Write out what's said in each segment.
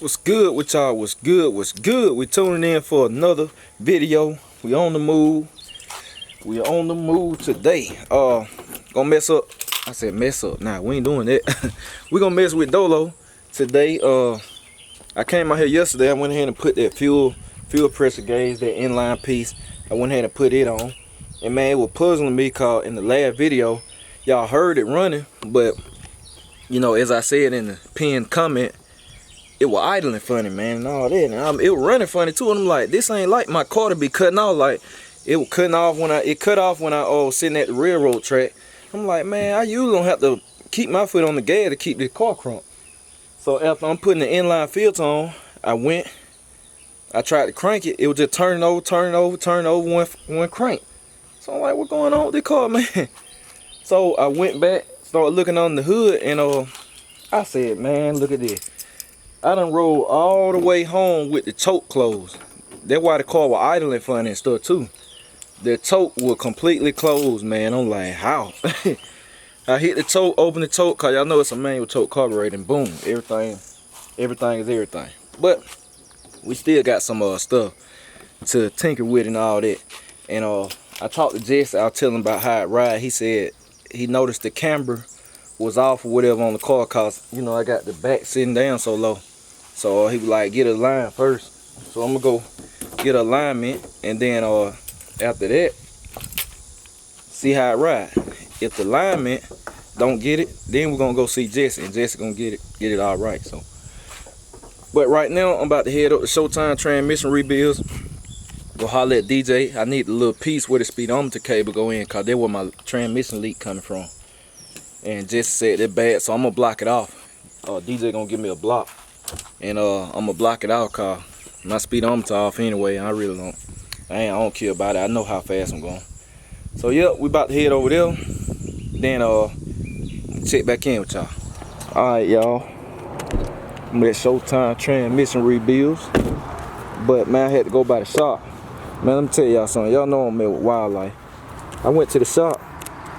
What's good with y'all? What's good? What's good? We tuning in for another video. We on the move. We on the move today. Gonna mess up. I said mess up. Nah, we ain't doing that. We gonna mess with Dolo today. I came out here yesterday. I went ahead and put that fuel pressure gauge, that inline piece. I went ahead and put it on. And man, it was puzzling me cause in the last video, y'all heard it running, but you know, as I said in the pinned comment, it was idling funny, man, and all that. And it was running funny too. And I'm like, this ain't like my car to be cutting off. Like, it was cutting off when it cut off when I was sitting at the railroad track. I'm like, man, I usually don't have to keep my foot on the gas to keep this car crunked. So after I'm putting the inline filter on, I tried to crank it. It was just turning over one crank. So I'm like, what's going on with this car, man? So I went back, started looking on the hood, and I said, man, look at this. I done rolled all the way home with the choke closed. That's why the car was idling funny and stuff too. The choke was completely closed, man. I'm like, how? I hit the choke, open the choke, cause y'all know it's a manual choke carburetor, and boom, everything is everything. But we still got some stuff to tinker with and all that. And I talked to Jesse. I was telling him about how it ride. He said he noticed the camber was off or whatever on the car, cause you know I got the back sitting down so low. So he was like, get a line first. So I'm gonna go get a alignment, and then after that, see how it ride. If the alignment don't get it, then we're gonna go see Jesse, and Jesse gonna get it all right. So, but right now I'm about to head up to Showtime transmission rebuilds. Go holler at DJ. I need a little piece where the speedometer cable go in, cause that's where my transmission leak coming from. And Jesse said they're bad, so I'm gonna block it off. DJ gonna give me a block, and I'm gonna block it out, cause my speedometer off anyway. I don't care about it. I know how fast I'm going. So yeah, we about to head over there. Then check back in with y'all. All right, y'all. I'm at Showtime transmission rebuilds, but man, I had to go by the shop. Man, let me tell y'all something. Y'all know I'm at wildlife. I went to the shop,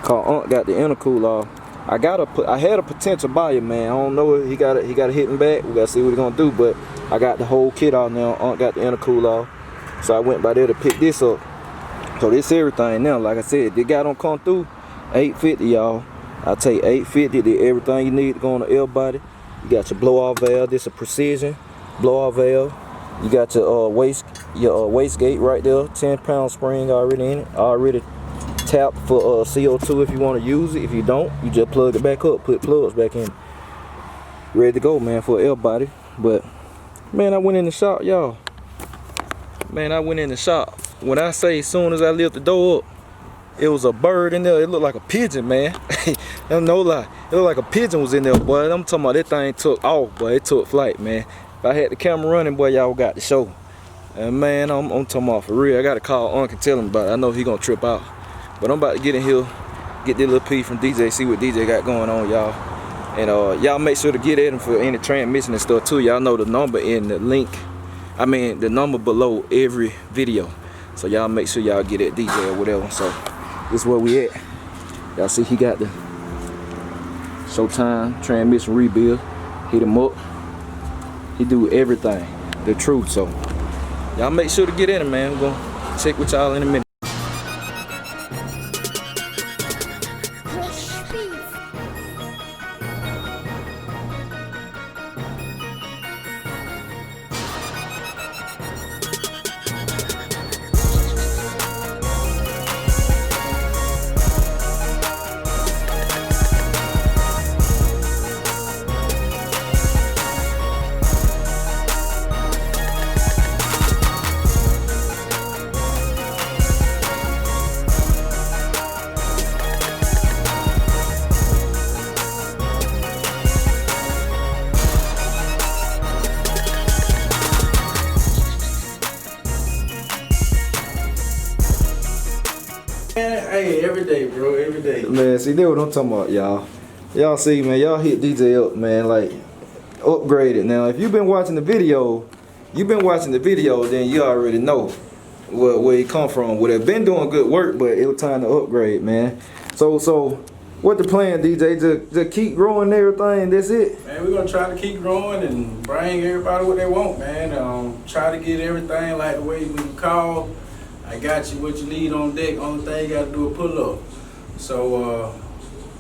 cause Unc got the intercooler off. I had a potential buyer, man. I don't know if he got to hit him back. We gotta see what he's gonna do, but I got the whole kit out now. Aunt got the intercooler off, so I went by there to pick this up. So this everything now. Like I said, the guy don't come through. $850, y'all. I take $850 to everything you need to go on the L body. You got your blow-off valve. This is a precision blow-off valve. You got your wastegate right there. 10-pound spring already in it. Already tap for CO2 if you want to use it. If you don't, you just plug it back up, put plugs back in. Ready to go, man, for L body. But man, I went in the shop, y'all. Man, I went in the shop. When I say as soon as I lift the door up, it was a bird in there. It looked like a pigeon, man. No lie, it looked like a pigeon was in there, boy. I'm talking about that thing took off, boy. It took flight, man. If I had the camera running, boy, y'all got to show. And man, I'm talking about for real. I got to call Unc and tell him about it. I know he gonna trip out. But I'm about to get in here, get this little piece from DJ, see what DJ got going on, y'all. And y'all make sure to get at him for any transmission and stuff too. Y'all know the number in the link. I mean, the number below every video. So y'all make sure y'all get at DJ or whatever. So this is where we at. Y'all see he got the Showtime transmission rebuild. Hit him up. He do everything. The truth. So y'all make sure to get at him, man. We're gonna check with y'all in a minute. Hey, every day, bro, every day. Man, see, that's what I'm talking about, y'all. Y'all see, man, y'all hit DJ up, man, like, upgrade it. Now, if you've been watching the video, then you already know where he come from. Would have been doing good work, but it was time to upgrade, man. So What the plan, DJ? Just keep growing everything. That's it. Man, we're gonna try to keep growing and bring everybody what they want, man. Try to get everything like the way when you call. I got you what you need on deck. Only thing you gotta do is pull up. So,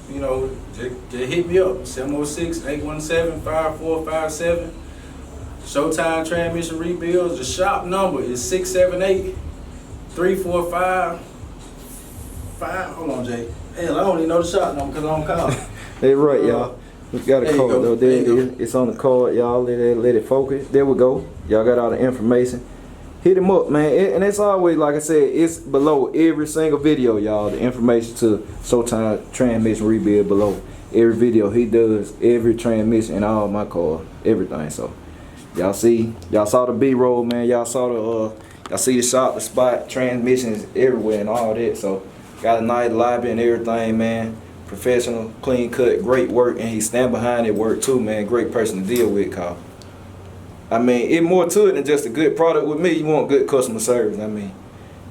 you know, just hit me up. 706-817-5457. Showtime Transmission Rebuilds. The shop number is 678-345. Hold on, Jay. Hell, I don't even know the shop number because I don't call. That's right, y'all. We got a card though. There it is. It's on the card, y'all. Let it focus. There we go. Y'all got all the information. Hit him up, man. And it's always, like I said, it's below every single video, y'all. The information to Showtime Transmission Rebuild below every video he does, every transmission in all my cars, everything. So y'all saw the B-roll, man. Y'all saw the y'all see the shop, the spot, transmissions everywhere and all that. So got a nice lobby and everything, man. Professional, clean cut, great work, and he stand behind that work too, man. Great person to deal with, Kyle. I mean, it's more to it than just a good product with me. You want good customer service. I mean,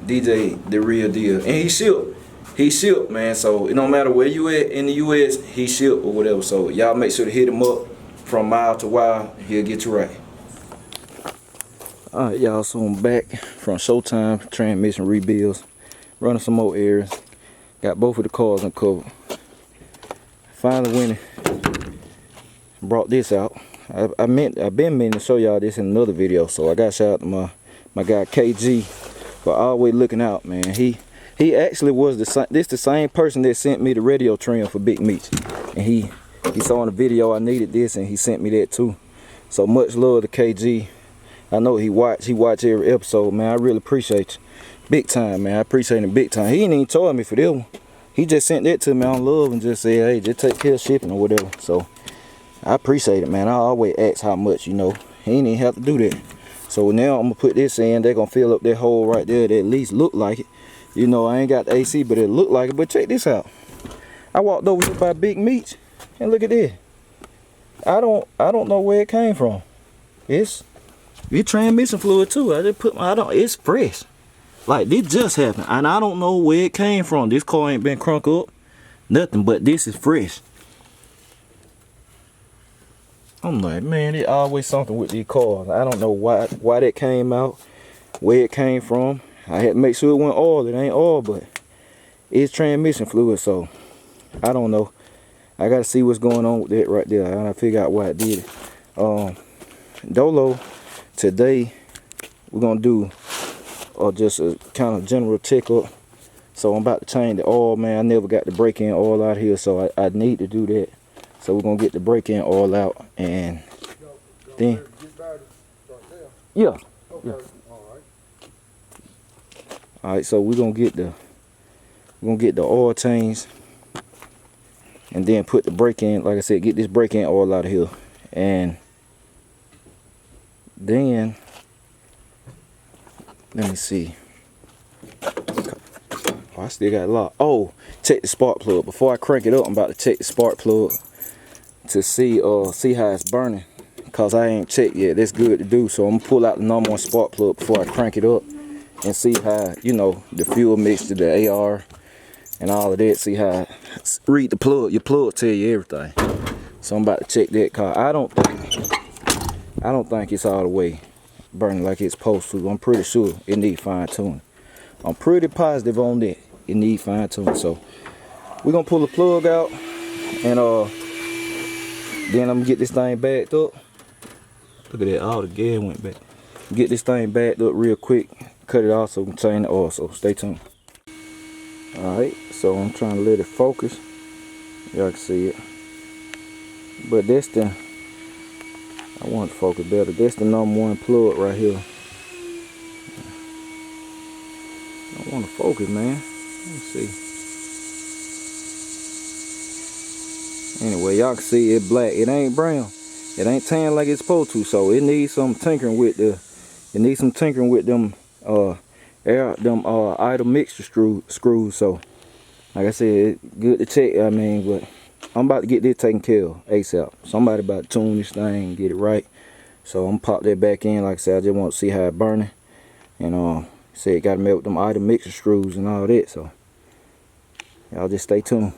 DJ, the real deal. And he shipped, man. So it don't matter where you at in the US, he shipped or whatever. So y'all make sure to hit him up from mile to mile. He'll get you right. Alright, y'all, so I'm back from Showtime Transmission Rebuilds. Running some more errands. Got both of the cars uncovered. Finally went and brought this out. I've been meaning to show y'all this in another video, so I got to shout out to my guy KG for always looking out, man. He actually was the same person that sent me the radio trim for Big Meats, and he saw in the video I needed this, and he sent me that too. So much love to KG. I know he watch every episode, man. I really appreciate you. Big time, man. I appreciate him big time. He ain't even told me for this one. He just sent that to me on love and just said, hey, just take care of shipping or whatever. So I appreciate it, man. I always ask how much, you know. He ain't even have to do that. So now I'm gonna put this in. They're gonna fill up that hole right there that at least look like it. You know, I ain't got the AC, but it look like it. But check this out. I walked over here by Big Meats and look at this. I don't know where it came from. It's transmission fluid too. I just it's fresh. Like, this just happened, and I don't know where it came from. This car ain't been crunk up, nothing, but this is fresh. I'm like, man, it always something with these cars. I don't know why that came out, where it came from. I had to make sure it wasn't oil. It ain't oil, but it's transmission fluid, so I don't know. I gotta see what's going on with that right there. I gotta figure out why it did it. Dolo, today we're gonna do just a kind of general checkup. So I'm about to change the oil, man. I never got the break-in oil out here, so I need to do that. So we're gonna get the break-in oil out, and then yeah. All right, so we're gonna get the oil change, and then put the break-in. Like I said, get this break-in oil out of here, and then let me see. Oh, I still got it locked. Oh, check the spark plug. Before I crank it up, I'm about to check the spark plug to see how it's burning, cause I ain't checked yet. That's good to do. So I'm gonna pull out the number one spark plug before I crank it up and see how, you know, the fuel mixture, the AR, and all of that. See how read the plug. Your plug tell you everything. So I'm about to check that, cause I don't think it's all the way burning like it's supposed to. I'm pretty sure it needs fine tuning. I'm pretty positive on that. It needs fine tuning. So we're gonna pull the plug out, and then I'm gonna get this thing backed up. Look at that, all the gas went back. Get this thing backed up real quick, cut it off so we can change the oil, so stay tuned. Alright, so I'm trying to let it focus. Y'all can see it. But that's the, I want to focus better. That's the number one plug right here. I want to focus, man. Let's see. Anyway, y'all can see it black. It ain't brown. It ain't tan like it's supposed to. So it needs some tinkering with them idle mixture screws. So like I said, it's good to check. I mean, but I'm about to get this taken care of ASAP. Somebody about to tune this thing and get it right. So I'm gonna pop that back in. Like I said, I just want to see how it's burning. And say it got to melt with them idle mixture screws and all that. So y'all just stay tuned.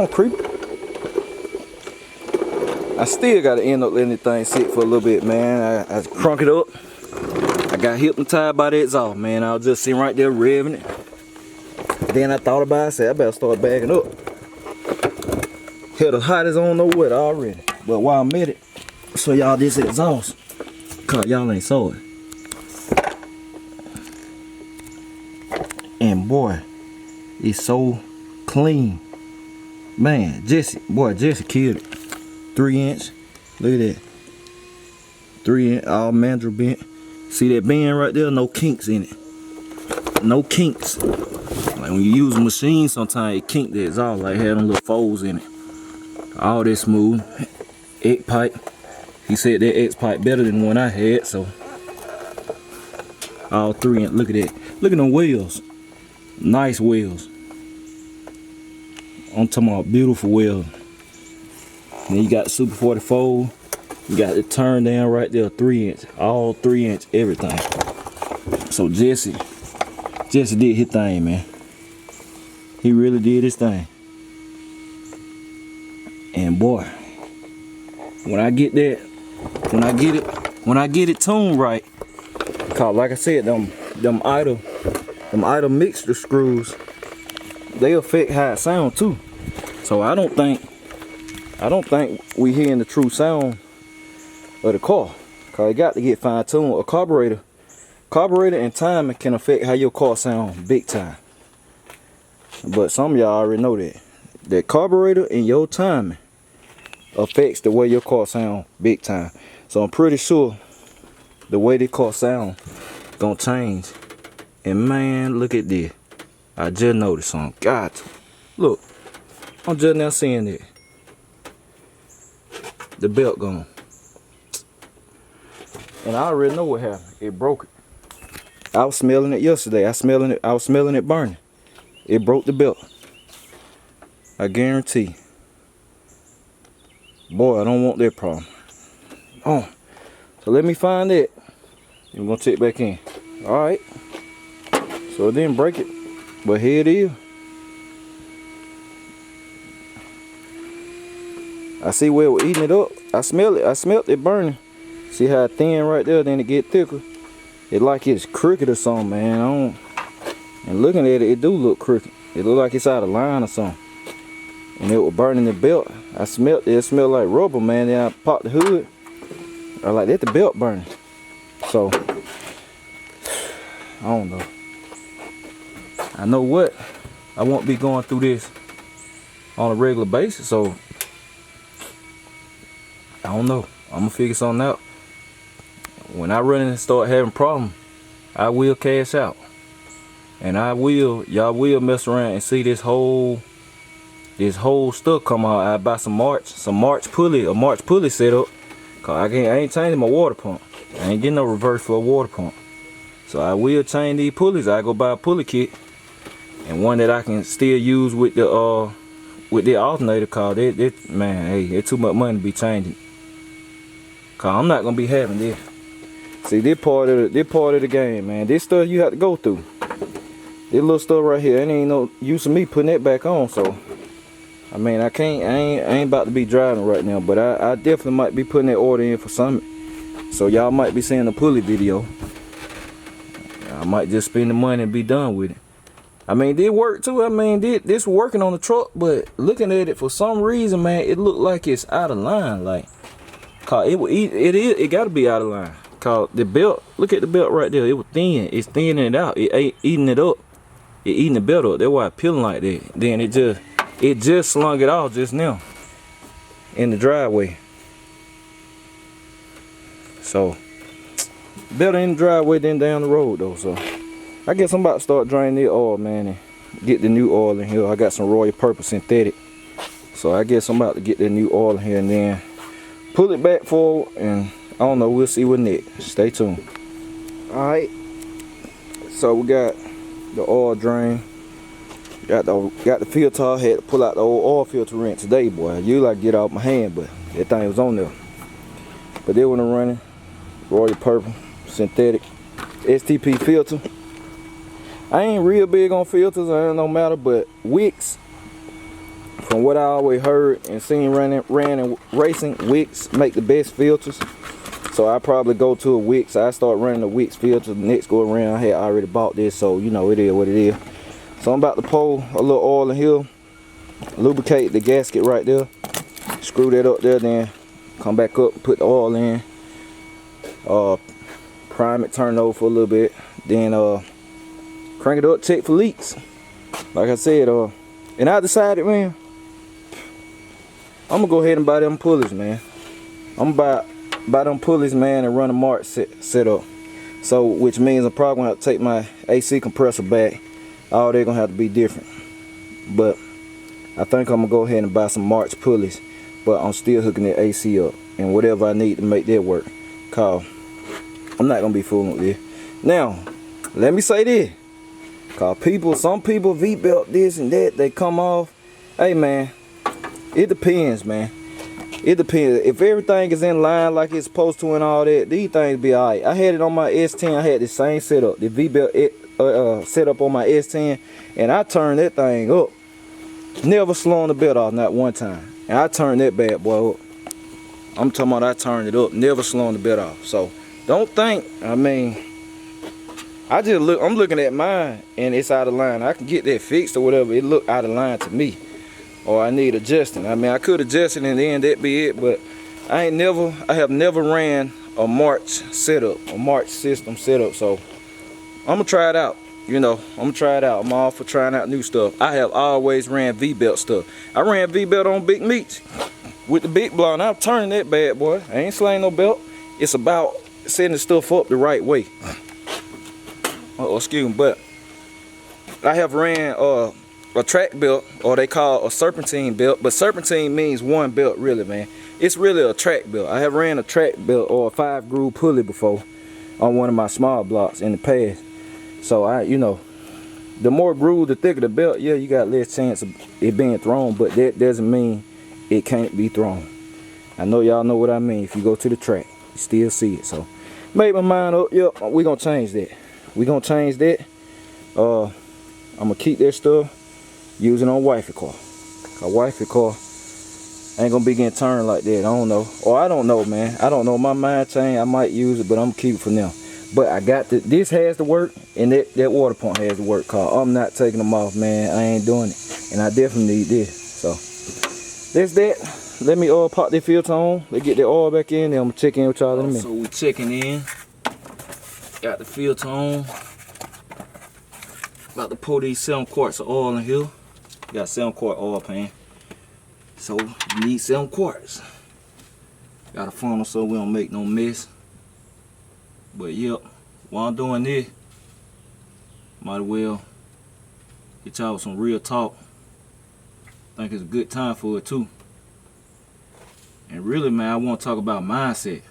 on, creeper. I still gotta end up letting this thing sit for a little bit, man. I crunk it up. I got hypnotized by the exhaust, man. I was just sitting right there revving it. Then I thought about it, I said I better start bagging up. Hell, the hot is on no what already. But while I'm at it, so y'all this exhaust, cause y'all ain't saw it. And boy, it's so clean. Man, Jesse killed it. 3-inch. Look at that. 3-inch, all mandrel bent. See that bend right there? No kinks in it. No kinks. Like when you use a machine, sometimes it kink the exhaust, like had them little folds in it. All that smooth. X pipe. He said that X pipe better than the one I had, so. All 3-inch. Look at that. Look at them wheels. Nice wheels. I'm talking about beautiful wheels. Then you got the Super 44. You got the turn down right there, 3-inch. All 3-inch, everything. So Jesse did his thing, man. He really did his thing. And boy, when I get it tuned right, cause like I said, them idle mixture screws, they affect how it sound too. So I don't think we hearing the true sound of the car, cause it got to get fine tuned. A carburetor and timing can affect how your car sound big time. But some of y'all already know that carburetor and your timing affects the way your car sound big time. So I'm pretty sure the way the car sound gonna change. And man, look at this. I just noticed something. God, look, I'm just now seeing it. The belt gone. And I already know what happened. It broke it. I was smelling it yesterday. I was smelling it burning. It broke the belt. I guarantee. Boy, I don't want that problem. Oh, so let me find it. I'm gonna take it back in. All right. So it didn't break it, but here it is. I see where we're eating it up. I smell it. I smelled it burning. See how thin right there, then it get thicker. It like it's crooked or something, man. And looking at it, it do look crooked. It look like it's out of line or something. And it was burning the belt. I smelled it. It smelled like rubber, man. Then I popped the hood. I like that the belt burning. So I don't know. I know what. I won't be going through this on a regular basis, so I don't know. I'm gonna figure something out. When I run in and start having problems, I will cash out. And y'all will mess around and see this whole stuff come out. I buy a March pulley setup. Cause I ain't changing my water pump. I ain't getting no reverse for a water pump. So I will change these pulleys. I go buy a pulley kit. And one that I can still use with the alternator, cause man, hey, it's too much money to be changing. Cause I'm not gonna be having this. See, this part of the game, man. This stuff you have to go through. This little stuff right here, it ain't no use of me putting that back on. So I mean, I ain't about to be driving right now, but I definitely might be putting that order in for something. So y'all might be seeing a pulley video. I might just spend the money and be done with it. I mean, did work too. I mean, this working on the truck, but looking at it for some reason, man, it looked like it's out of line. Like, cause it got to be out of line. Cause the belt, look at the belt right there. It was thin. It's thinning it out. It ain't eating it up. It eating the belt up. That's why it's peeling like that. Then it just slung it off just now in the driveway. So better in the driveway than down the road though. So I guess I'm about to start draining the oil, man, and get the new oil in here. I got some Royal Purple synthetic, so I guess I'm about to get the new oil in here and then pull it back forward, and I don't know, we'll see what next. Stay tuned. All right, so we got the oil drain, got the filter. I had to pull out the old oil filter wrench today, boy. You like get off my hand, but that thing was on there. But they wasn't running. Royal Purple synthetic STP filter. I ain't real big on filters, it don't matter, but wicks from what I always heard and seen ran in racing, wicks make the best filters. So I probably go to a Wicks. I start running the Wicks filter. The next go around, I had already bought this, so you know it is what it is. So I'm about to pour a little oil in here, lubricate the gasket right there, screw that up there, then come back up, put the oil in, prime it, turn it over for a little bit, then crank it up, check for leaks. Like I said, and I decided, man, I'm gonna go ahead and buy them pulleys, man. I'm gonna buy them pulleys, man, and run a March setup. So, which means I'm probably gonna have to take my AC compressor back. All they're gonna have to be different. But I think I'm gonna go ahead and buy some March pulleys. But I'm still hooking the AC up and whatever I need to make that work. Cause I'm not gonna be fooling with this. Now, let me say this. Cause some people V-belt this and that, they come off. Hey man, it depends, man. It depends. If everything is in line like it's supposed to and all that, these things be alright. I had it on my S10. I had the same setup, the V-belt setup on my S10, and I turned that thing up. Never slowing the belt off, not one time. And I turned that bad boy up. I'm talking about I turned it up, never slowing the belt off. So don't think, I mean, I'm looking at mine and it's out of line. I can get that fixed or whatever. It look out of line to me. Or I need adjusting. I mean, I could adjust it and then that be it, but I have never ran a March setup, a March system setup. So I'm gonna try it out. You know, I'm gonna try it out. I'm all for trying out new stuff. I have always ran V-belt stuff. I ran V-belt on big meats with the big block, and I'm turning that bad boy. I ain't slaying no belt. It's about setting the stuff up the right way. Oh, excuse me, but I have ran a track belt, or they call a serpentine belt, but serpentine means one belt really, man. It's really a track belt. I have ran a track belt or a 5-groove pulley before on one of my small blocks in the past. So you know, the more groove, the thicker the belt, yeah, you got less chance of it being thrown, but that doesn't mean it can't be thrown. I know y'all know what I mean. If you go to the track, you still see it. So made my mind up, yep, we're gonna change that. We're gonna change that. I'm gonna keep that stuff using on wifey car. Cause wifey car ain't gonna be getting turned like that. I don't know. Or I don't know, man. I don't know. My mind changed. I might use it, but I'm gonna keep it for now. But I got this has to work, and that water pump has to work. Cause I'm not taking them off, man. I ain't doing it. And I definitely need this. So that's that. Let me pop the filter on. Let's get the oil back in, then I'm gonna check in with y'all in a minute. So we checking in. Got the filter on. About to pour these 7 quarts of oil in here. Got 7 quart oil pan. So you need 7 quarts. Got a funnel so we don't make no mess. But yep, while I'm doing this, might as well get y'all with some real talk. Think it's a good time for it too. And really, man, I want to talk about mindset.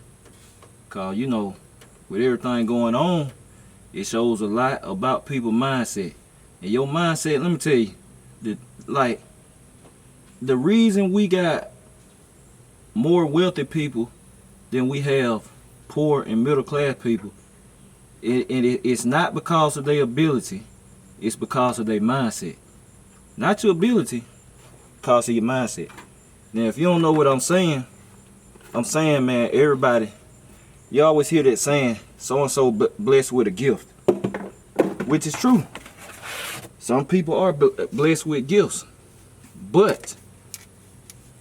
Cause you know, with everything going on, it shows a lot about people's mindset. And your mindset, let me tell you, the reason we got more wealthy people than we have poor and middle class people, it's not because of their ability, it's because of their mindset. Not your ability, because of your mindset. Now, if you don't know what I'm saying, man, everybody, you always hear that saying, so-and-so blessed with a gift, which is true. Some people are blessed with gifts, but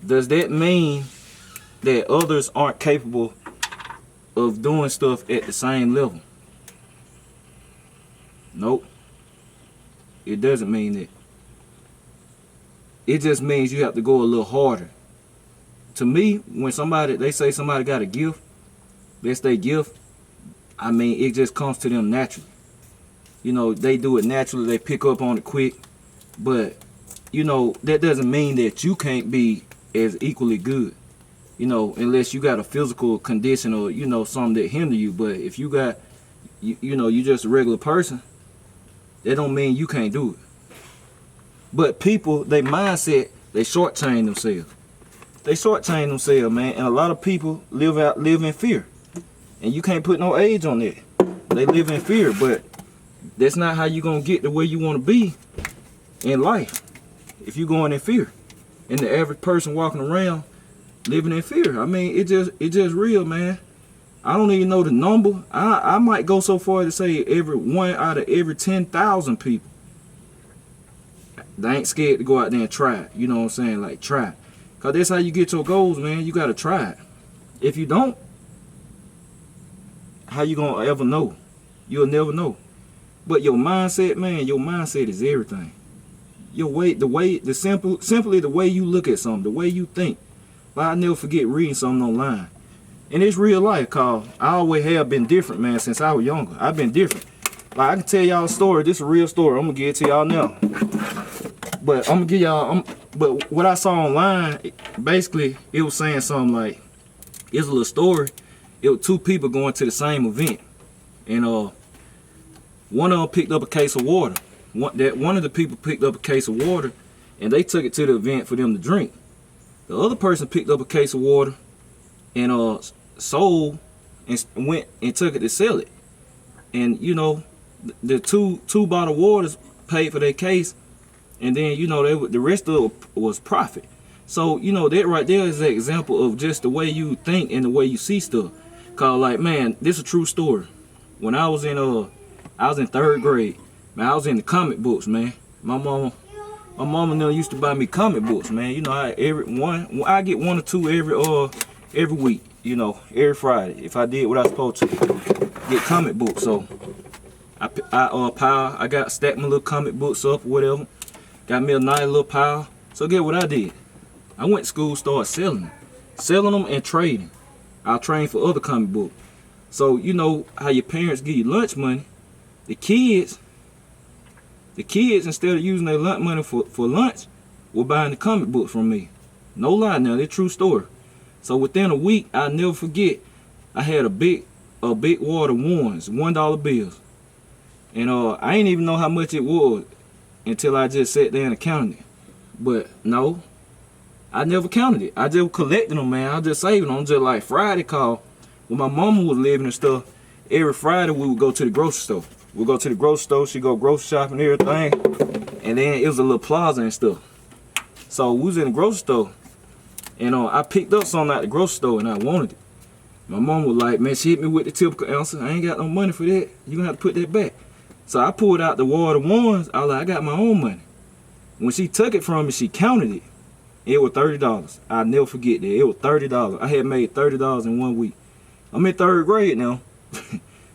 does that mean that others aren't capable of doing stuff at the same level? Nope. It doesn't mean that. It just means you have to go a little harder. To me, when they say somebody got a gift, that's their gift, I mean, it just comes to them naturally. You know, they do it naturally, they pick up on it quick, but, you know, that doesn't mean that you can't be as equally good. You know, unless you got a physical condition or, you know, something that hinder you. But if you got, you know, you just a regular person, that don't mean you can't do it. But people, they mindset, they shortchange themselves. They shortchange themselves, man. And a lot of people live in fear. And you can't put no age on that. They live in fear, but that's not how you gonna get to where you wanna be in life if you going in fear. and the average person walking around living in fear. I mean, it just real, man. I don't even know the number. I might go so far to say every 1 out of every 10,000 people, they ain't scared to go out there and try it. You know what I'm saying? Like, try it. Because that's how you get your goals, man. You got to try it. If you don't, how you going to ever know? You'll never know. But your mindset, man, your mindset is everything. Your way, simply the way you look at something, the way you think. Like, I never forget reading something online. And it's real life, cause I always have been different, man, since I was younger. I've been different. Like, I can tell y'all a story. This is a real story. I'm gonna give it to y'all now. But I'm gonna give y'all. But what I saw online, basically, it was saying something like, it's a little story. It was 2 people going to the same event, and one of them picked up a case of water. One of the people picked up a case of water, and they took it to the event for them to drink. The other person picked up a case of water and sold and went and took it to sell it. And you know, the two bottled waters paid for their case, and then you know the rest of it was profit. So you know, that right there is an example of just the way you think and the way you see stuff. Cause like, man, this is a true story. When I was in 3rd grade, man, I was in the comic books, man. My mama never used to buy me comic books, man. You know, I get 1 or 2 every week, you know, every Friday, if I did what I was supposed to, get comic books. So I got stacked my little comic books up or whatever, got me a nice little pile. So get what I did, I went to school, started selling them and trading. I trained for other comic books. So you know how your parents give you lunch money, the kids instead of using their lunch money for lunch, were buying the comic books from me. No lie now, they're true story. So within a week, I'll never forget, I had a big wad of ones, $1 bills. And I ain't even know how much it was until I just sat there and counted it. But no, I never counted it. I just collected them, man. I just saving them. Just like Friday call, when my mama was living and stuff, every Friday we would go to the grocery store. We'd go to the grocery store, she'd go grocery shopping and everything. And then it was a little plaza and stuff. So we was in the grocery store, and I picked up something at the grocery store and I wanted it. My mom was like, man, she hit me with the typical answer, I ain't got no money for that. You gonna have to put that back. So I pulled out the wad of ones. I was like, I got my own money. When she took it from me, she counted it. It was $30. I'll never forget that. It was $30. I had made $30 in 1 week. I'm in 3rd grade now.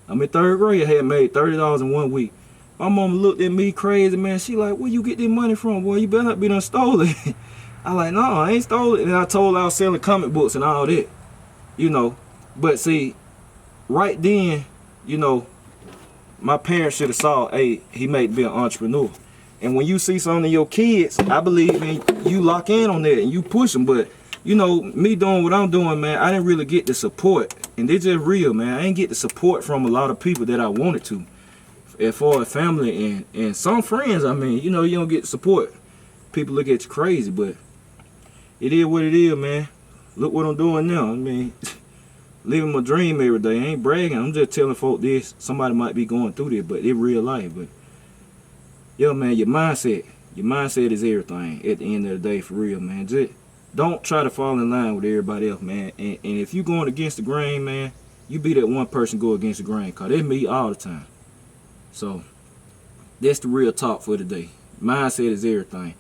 I'm in 3rd grade. I had made $30 in 1 week. My mama looked at me crazy, man. She like, where you get this money from, boy? You better not be done stole it. I like, no, I ain't stole it. And I told her I was selling comic books and all that, you know. But see, right then, you know, my parents should have saw, hey, he may be an entrepreneur. And when you see something in your kids, I believe, man, you lock in on that and you push them. But, you know, me doing what I'm doing, man, I didn't really get the support. And they're just real, man. I ain't get the support from a lot of people that I wanted to. As far as family and some friends, I mean, you know, you don't get support. People look at you crazy, but it is what it is, man. Look what I'm doing now. I mean, living my dream every day. I ain't bragging. I'm just telling folk this. Somebody might be going through this, but it's real life. But, yo, man, your mindset is everything at the end of the day, for real, man. Just don't try to fall in line with everybody else, man. And if you going against the grain, man, you be that one person go against the grain, because that's me all the time. So that's the real talk for today. Mindset is everything.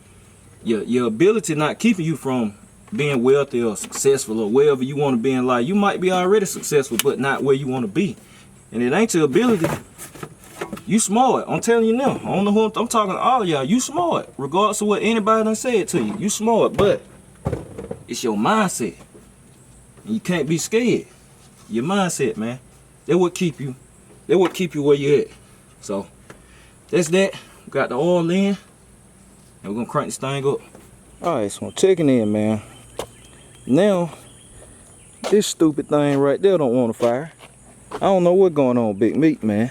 Your ability not keeping you from being wealthy or successful or wherever you want to be in life. You might be already successful, but not where you want to be. And it ain't your ability. You smart. I'm telling you now. I don't know who I'm talking to all of y'all. You smart. Regardless of what anybody done said to you. You smart, but it's your mindset. And you can't be scared. Your mindset, man. That what keep you. That what keep you where you at. So that's that. We got the oil in, and we're gonna crank this thing up. Alright, so I'm checking in, man. Now, this stupid thing right there don't want to fire. I don't know what's going on, Big Meat, man.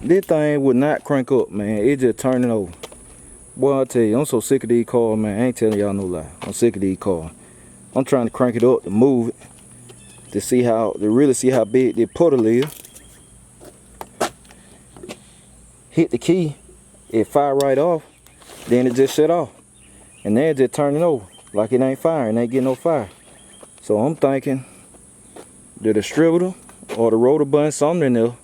This thing would not crank up, man. It just turning over. Boy, I tell you, I'm so sick of these cars, man. I ain't telling y'all no lie. I'm sick of these cars. I'm trying to crank it up to move it, to really see how big this puddle is. Hit the key, it fire right off, then it just shut off. and then just turning over like it ain't firing, ain't getting no fire. So I'm thinking the distributor or the rotor button, something in there,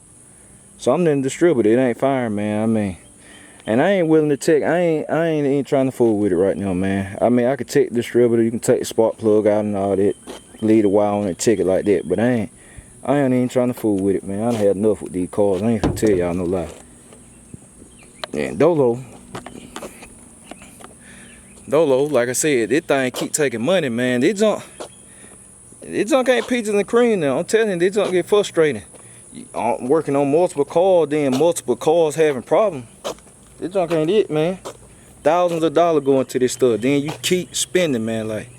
something in the distributor, it ain't firing, man. I mean, and I ain't willing to check. I ain't even trying to fool with it right now, man. I mean, I could take the distributor, you can take the spark plug out and all that, leave the wire on and check it like that, but I ain't even trying to fool with it, man. I done had enough with these cars. I ain't gonna tell y'all no lie. And Dolo, like I said, this thing keep taking money, man. This junk ain't peaches and cream now. I'm telling you, this junk get frustrating. I'm working on multiple cars, then multiple cars having problems. This junk ain't it, man. Thousands of dollars going to this stuff. Then you keep spending, man. Like,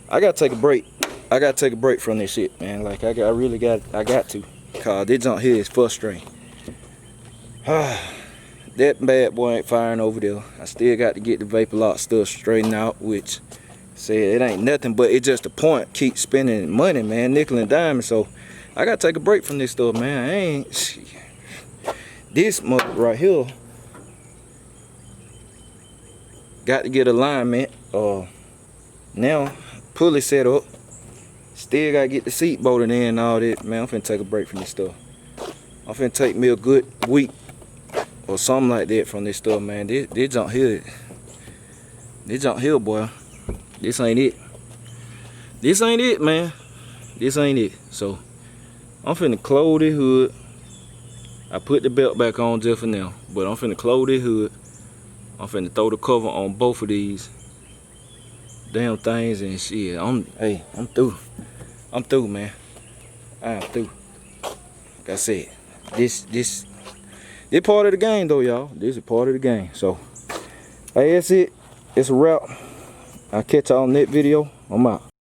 I gotta take a break. I gotta take a break from this shit, man. Like, I got to. Cause this junk here is frustrating. That bad boy ain't firing over there. I still got to get the vapor lock stuff straightened out, which said it ain't nothing, but it's just a point. Keep spending money, man, nickel and dime. So I gotta take a break from this stuff, man. I ain't this mother right here. Got to get alignment. Now pulley set up. Still gotta get the seat bolted in and all that, man. I'm finna take a break from this stuff. I'm finna take me a good week or something like that from this stuff, man. This junk here, boy. This ain't it. This ain't it, man. This ain't it. So I'm finna close the hood. I put the belt back on just for now, but I'm finna close the hood. I'm finna throw the cover on both of these damn things and shit. I'm through. I'm through, man. I'm through. Like I said, this part of the game though, y'all. This is part of the game. So, hey, that's it. It's a wrap. I'll catch y'all on that video. I'm out.